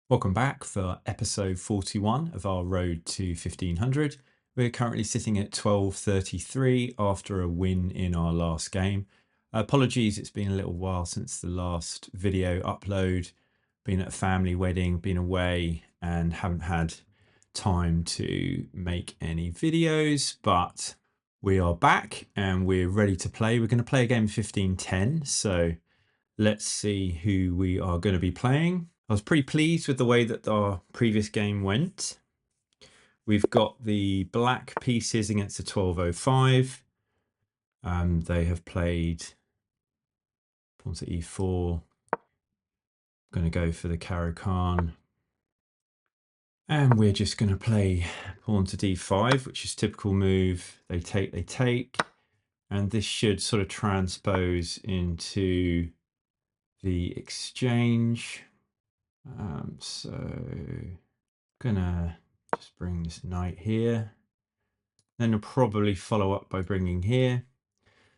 Welcome back for episode 41 of our road to 1500. We're currently sitting at 1233 after a win in our last game. Apologies, it's been a little while since the last video upload. Been at a family wedding, been away, and haven't had time to make any videos, but we are back and we're ready to play. We're going to play a game of 1510, so let's see who we are going to be playing. I was pretty pleased with the way that our previous game went. We've got the black pieces against the 1205. They have played pawn to e4. Going to go for the Caro-Kann. And we're just going to play pawn to d5, which is typical move. They take. And this should sort of transpose into the exchange. So gonna just bring this knight here. Then I'll probably follow up by bringing here.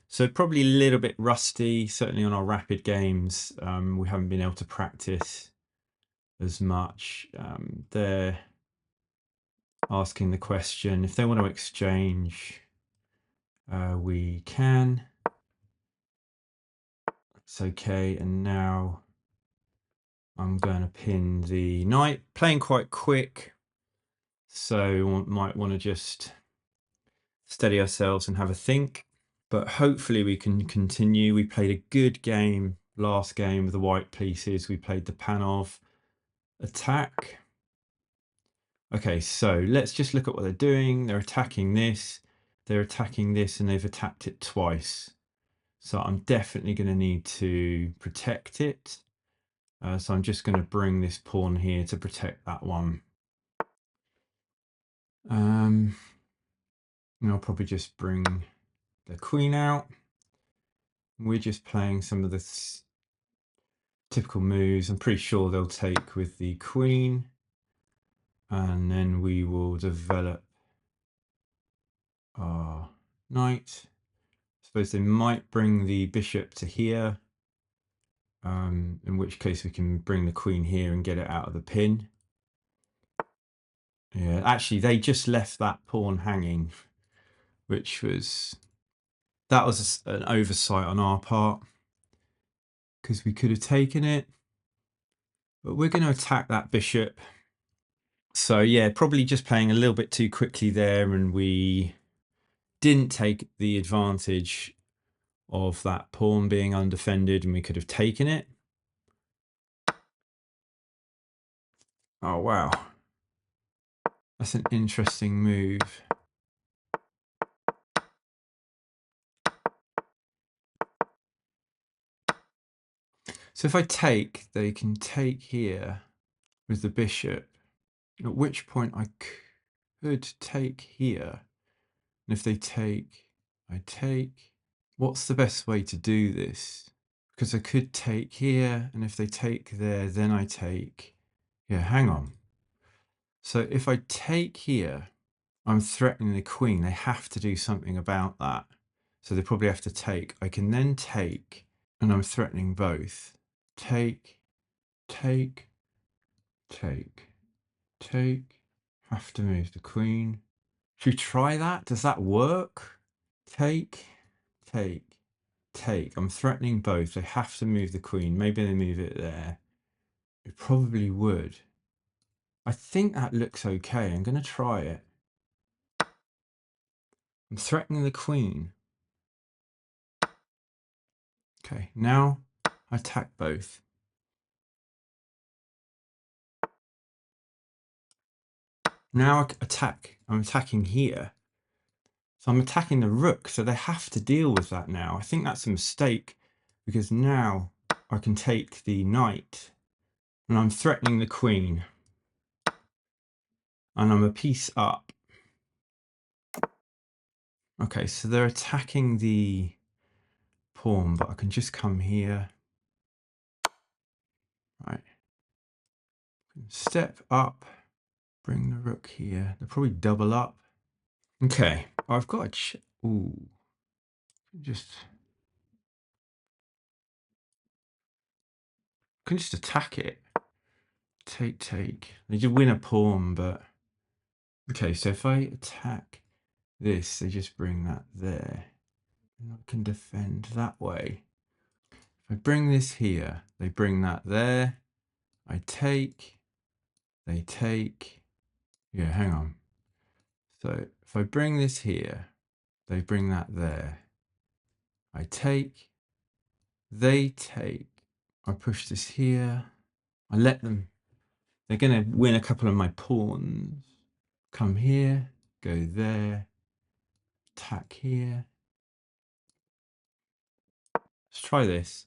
So probably a little bit rusty, certainly on our rapid games. We haven't been able to practice as much. They're asking the question, if they want to exchange, we can. It's okay. And now I'm going to pin the knight, playing quite quick. So might want to just steady ourselves and have a think. But hopefully we can continue. We played a good game last game with the white pieces. We played the Panov attack. Okay, so let's just look at what they're doing. They're attacking this, and they've attacked it twice. So I'm definitely going to need to protect it. So I'm just going to bring this pawn here to protect that one. And I'll probably just bring the queen out. We're just playing some of the typical moves. I'm pretty sure they'll take with the queen. And then we will develop our knight. I suppose they might bring the bishop to here. In which case we can bring the queen here and get it out of the pin. Yeah, actually they just left that pawn hanging, which was an oversight on our part, because we could have taken it. But we're going to attack that bishop. So yeah, probably just playing a little bit too quickly there, and we didn't take the advantage of that pawn being undefended, and we could have taken it. Oh wow, that's an interesting move. So if I take, they can take here with the bishop, at which point I could take here. And if they take, I take. What's the best way to do this? Because I could take here, and if they take there, then I take. Yeah, hang on. So if I take here, I'm threatening the queen. They have to do something about that. So they probably have to take. I can then take, and I'm threatening both. Take, take, take, take. Have to move the queen. Should we try that? Does that work? Take, take, take. I'm threatening both. They have to move the queen. Maybe they move it there. It probably would. I think that looks okay. I'm going to try it. I'm threatening the queen. Okay, now I attack both. Now I attack. I'm attacking here. So I'm attacking the rook. So they have to deal with that now. I think that's a mistake, because now I can take the knight and I'm threatening the queen. And I'm a piece up. Okay, so they're attacking the pawn, but I can just come here. Right. Step up, bring the rook here. They'll probably double up. Okay, I've got a ooh. Can just attack it. Take. They just win a pawn, but... Okay, so if I attack this, they just bring that there. And I can defend that way. If I bring this here, they bring that there. I take. They take. Yeah, hang on. So if I bring this here, they bring that there. I take. They take. I push this here. I let them. They're going to win a couple of my pawns. Come here. Go there. Attack here. Let's try this.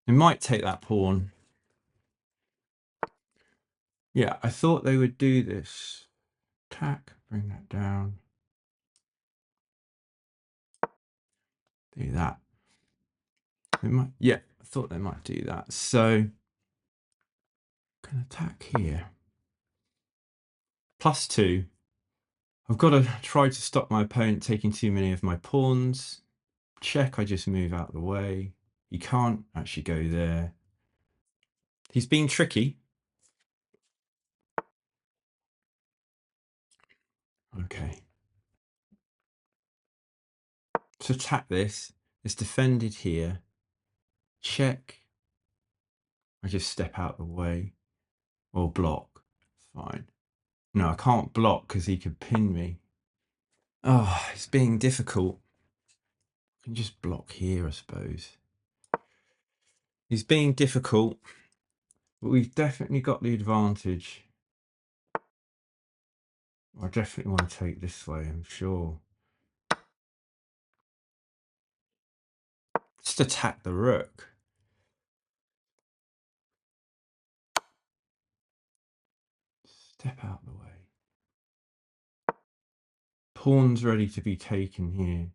They might take that pawn. Yeah, I thought they would do this. Attack. Bring that down. Do that. They might. Yeah, I thought they might do that. So, can attack here. +2. I've got to try to stop my opponent taking too many of my pawns. Check, I just move out of the way. He can't actually go there. He's being tricky. Okay. Let's attack this. It's defended here. Check. I just step out of the way. Or block. Fine. No, I can't block because he could pin me. Oh, it's being difficult. I can just block here, I suppose. He's being difficult, but we've definitely got the advantage. I definitely want to take this way, I'm sure. Just attack the rook. Step out the way. Pawn's ready to be taken here.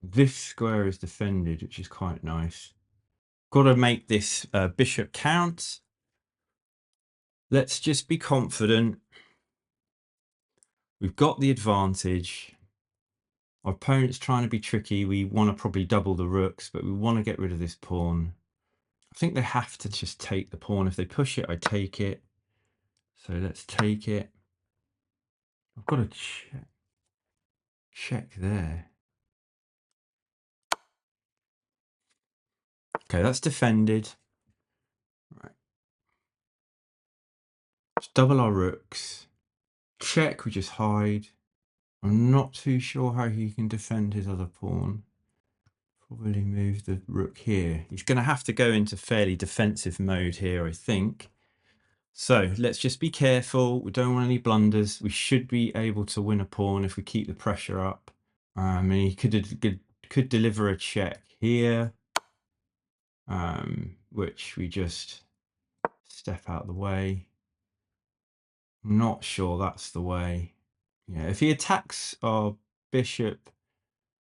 This square is defended, which is quite nice. Got to make this bishop count. Let's just be confident. We've got the advantage. Our opponent's trying to be tricky. We want to probably double the rooks, but we want to get rid of this pawn. I think they have to just take the pawn. If they push it, I take it. So let's take it. I've got to check there. Okay, that's defended. Right. Let's double our rooks. Check, we just hide. I'm not too sure how he can defend his other pawn. Probably move the rook here. He's going to have to go into fairly defensive mode here, I think. So let's just be careful. We don't want any blunders. We should be able to win a pawn if we keep the pressure up. And he could deliver a check here, which we just step out the way. I'm not sure that's the way. Yeah, if he attacks our bishop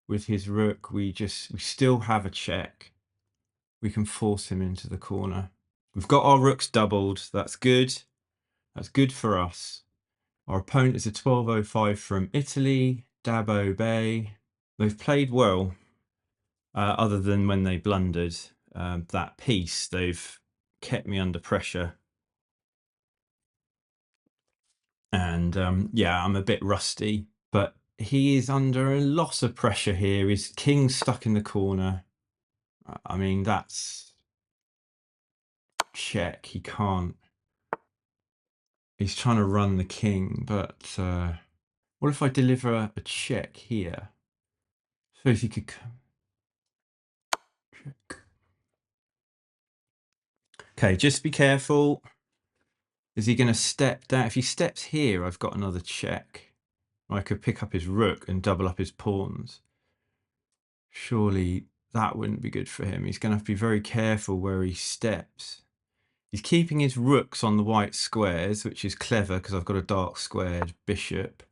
with his rook, we still have a check. We can force him into the corner. We've got our rooks doubled. That's good. That's good for us. Our opponent is a 1205 from Italy, Dabo Bay. They've played well, other than when they blundered that piece. They've kept me under pressure. And yeah, I'm a bit rusty, but he is under a lot of pressure here. His king's stuck in the corner. I mean, that's check. He can't. He's trying to run the king, but what if I deliver a check here? So if he could come. Check. Okay, just be careful. Is he going to step down? If he steps here, I've got another check. I could pick up his rook and double up his pawns. Surely that wouldn't be good for him. He's going to have to be very careful where he steps. He's keeping his rooks on the white squares, which is clever because I've got a dark squared bishop.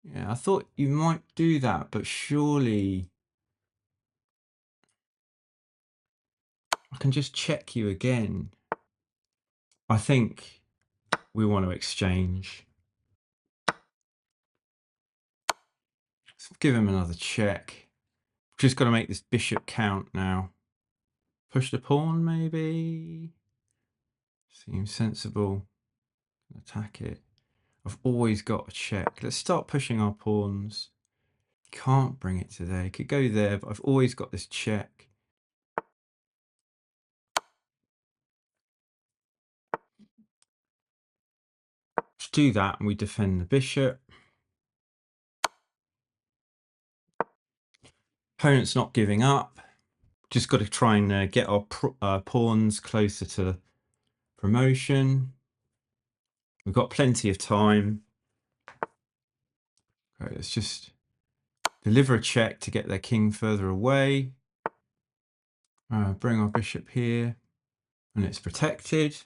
Yeah, I thought you might do that, but surely I can just check you again. I think we want to exchange. Let's give him another check. Just got to make this bishop count now. Push the pawn, maybe? Seems sensible. Attack it. I've always got a check. Let's start pushing our pawns. Can't bring it to there. Could go there, but I've always got this check. Let's do that and we defend the bishop. Opponent's not giving up. Just got to try and get our pawns closer to promotion. We've got plenty of time. Okay, let's just deliver a check to get their king further away. Bring our bishop here, and it's protected.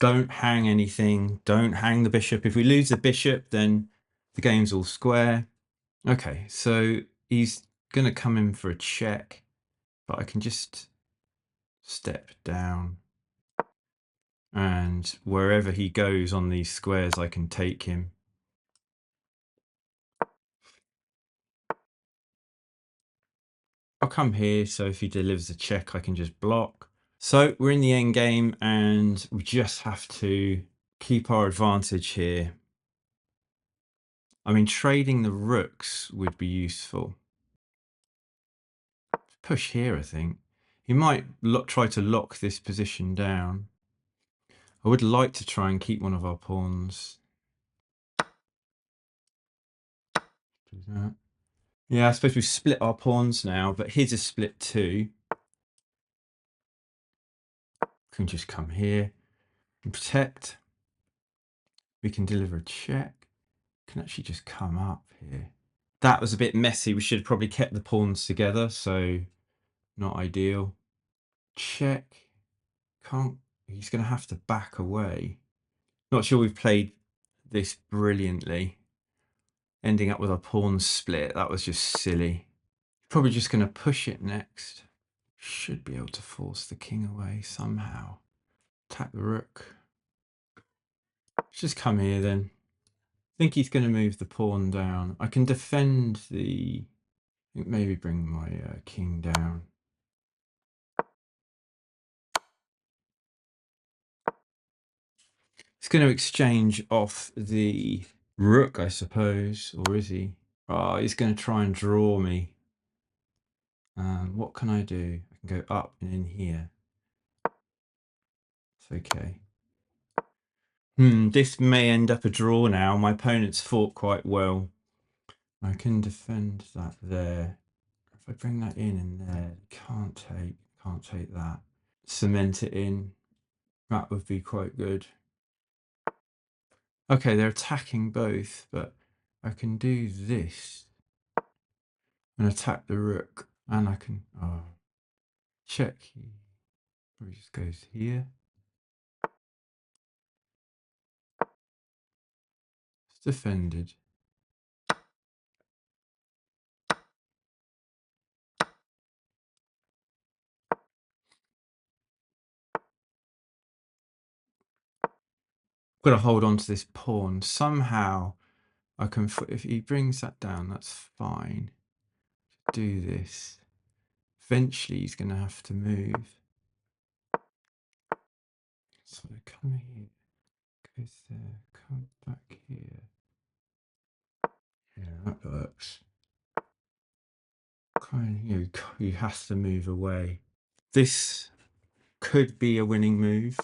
Don't hang anything. Don't hang the bishop. If we lose the bishop, then the game's all square. Okay, so he's going to come in for a check, but I can just step down. And wherever he goes on these squares, I can take him. I'll come here, so if he delivers a check, I can just block. So we're in the end game, and we just have to keep our advantage here. I mean, trading the rooks would be useful. Push here, I think. He might try to lock this position down. I would like to try and keep one of our pawns. Do that. Yeah, I suppose we've split our pawns now, but his is split too. Can just come here and protect. We can deliver a check. Can actually just come up here. That was a bit messy. We should have probably kept the pawns together, so not ideal. Check. Can't. He's going to have to back away. Not sure we've played this brilliantly. Ending up with our pawns split. That was just silly. Probably just going to push it next. Should be able to force the king away somehow. Attack the rook. Let's just come here then. I think he's going to move the pawn down. I can defend the... I think maybe bring my king down. He's going to exchange off the rook, I suppose. Or is he? Oh, he's going to try and draw me. What can I do? I can go up and in here. It's okay. This may end up a draw now. My opponent's fought quite well. I can defend that there. If I bring that in there, can't take that. Cement it in. That would be quite good. Okay, they're attacking both, but I can do this and attack the rook, and I can check. Probably just goes here. It's defended. Got to hold on to this pawn somehow. I can. If he brings that down, that's fine. Do this. Eventually, he's going to have to move. So come here, goes there, come back here. Yeah, that works. He has to move away. This could be a winning move.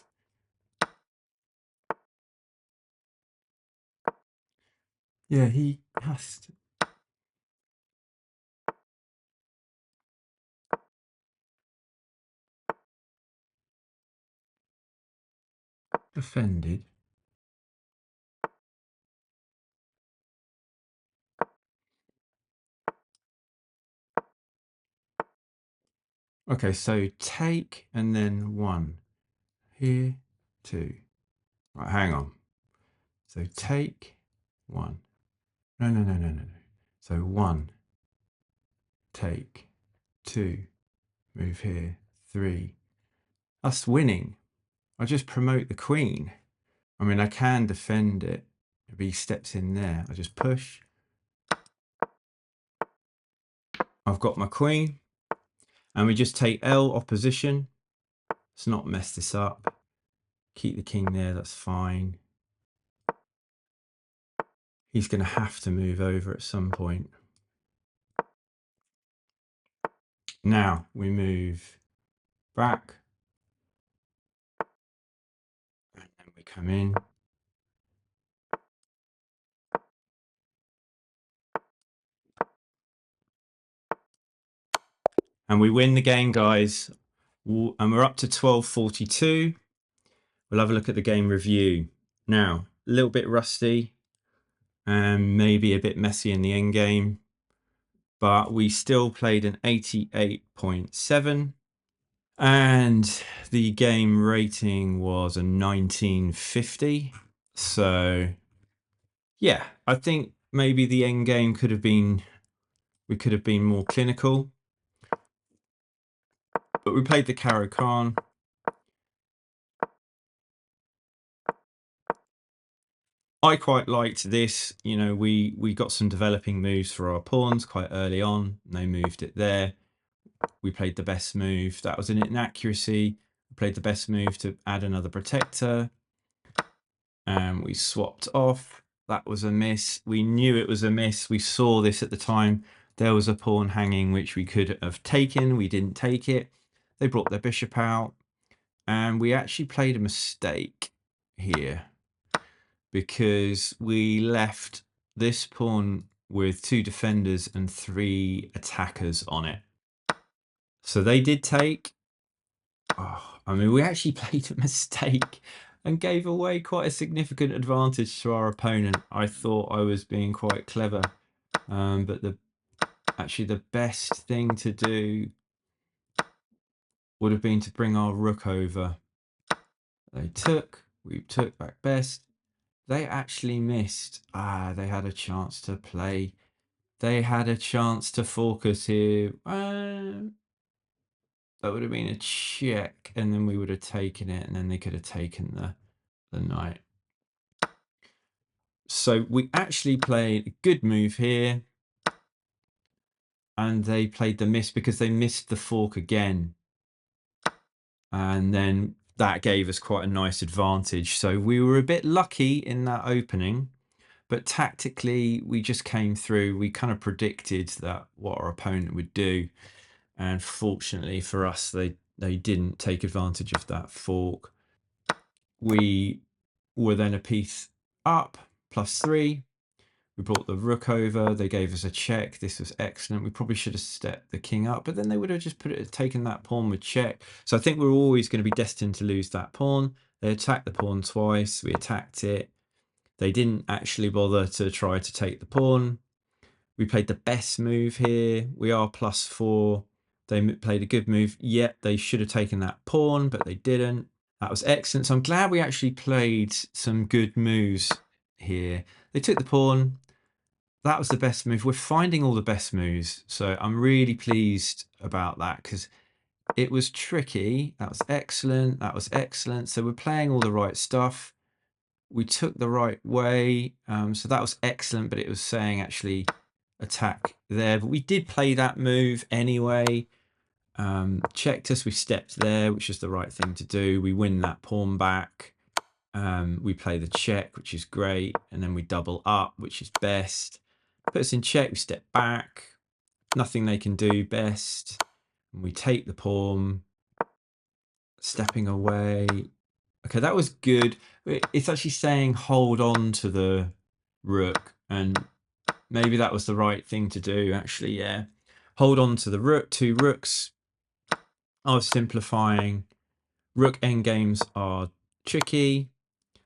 Yeah, he has to. Defended. Okay, so take and then one. Here, two. Right, hang on. So take, one. No. So one, take, two, move here, three. That's winning. I just promote the queen. I mean, I can defend it. If he steps in there, I just push. I've got my queen. And we just take L opposition. Let's not mess this up. Keep the king there, that's fine. He's going to have to move over at some point. Now we move back. And then we come in. And we win the game, guys. And we're up to 1242. We'll have a look at the game review. Now, a little bit rusty and maybe a bit messy in the end game, but we still played an 88.7 and the game rating was a 1950. So yeah, I think maybe the end game could have been, we could have been more clinical, but we played the Caro-Kann. I quite liked this. You know, we got some developing moves for our pawns quite early on. And they moved it there. We played the best move. That was an inaccuracy. We played the best move to add another protector. And we swapped off. That was a miss. We knew it was a miss. We saw this at the time. There was a pawn hanging which we could have taken. We didn't take it. They brought their bishop out. And we actually played a mistake here, because we left this pawn with 2 defenders and 3 attackers on it. So they did take. Oh, I mean, we actually played a mistake and gave away quite a significant advantage to our opponent. I thought I was being quite clever, but actually the best thing to do would have been to bring our rook over. They took, we took back best. They actually missed. They had a chance to play. They had a chance to focus here. That would have been a check, and then we would have taken it, and then they could have taken the knight. So we actually played a good move here, and they played the miss because they missed the fork again. And then that gave us quite a nice advantage. So we were a bit lucky in that opening, but tactically we just came through. We kind of predicted that what our opponent would do. And fortunately for us, they didn't take advantage of that fork. We were then a piece up, +3. We brought the rook over. They gave us a check. This was excellent. We probably should have stepped the king up, but then they would have just taken that pawn with check. So I think we're always going to be destined to lose that pawn. They attacked the pawn twice. We attacked it. They didn't actually bother to try to take the pawn. We played the best move here. We are +4. They played a good move. Yet they should have taken that pawn, but they didn't. That was excellent. So I'm glad we actually played some good moves here. They took the pawn. That was the best move. We're finding all the best moves. So I'm really pleased about that, because it was tricky. That was excellent. That was excellent. So we're playing all the right stuff. We took the right way. So that was excellent, but it was saying actually attack there. But we did play that move anyway. Checked us, we stepped there, which is the right thing to do. We win that pawn back. We play the check, which is great. And then we double up, which is best. Put us in check, we step back. Nothing they can do, best. And we take the pawn. Stepping away. Okay, that was good. It's actually saying hold on to the rook, and maybe that was the right thing to do, actually, yeah. Hold on to the rook, 2 rooks. I was simplifying. Rook endgames are tricky.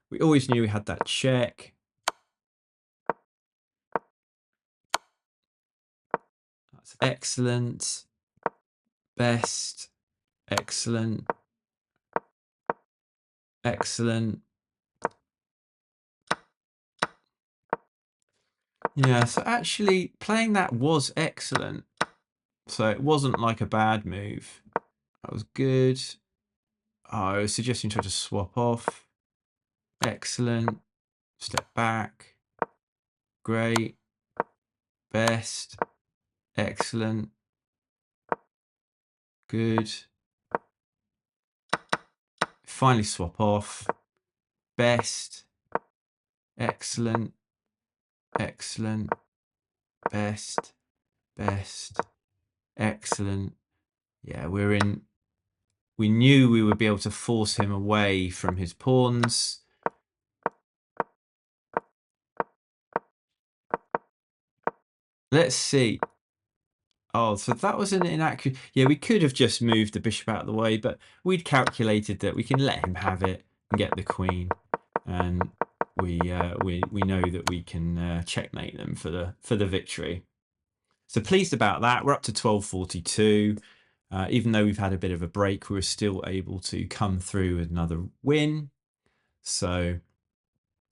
We always knew we had that check. That's excellent. Best. Excellent. Excellent. Yeah, so actually playing that was excellent. So it wasn't like a bad move. That was good. I was suggesting try to swap off. Excellent. Step back. Great. Best. Excellent. Good. Finally swap off. best, excellent, excellent, best, best, excellent. Yeah, we knew we would be able to force him away from his pawns. Let's see. Oh, so that was an inaccurate. Yeah, we could have just moved the bishop out of the way, but we'd calculated that we can let him have it and get the queen, and we know that we can checkmate them for the victory. So pleased about that. We're up to 1242. Even though we've had a bit of a break, we were still able to come through with another win. So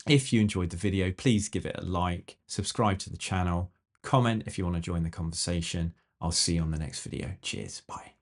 if you enjoyed the video, please give it a like, subscribe to the channel, comment if you want to join the conversation. I'll see you on the next video. Cheers. Bye.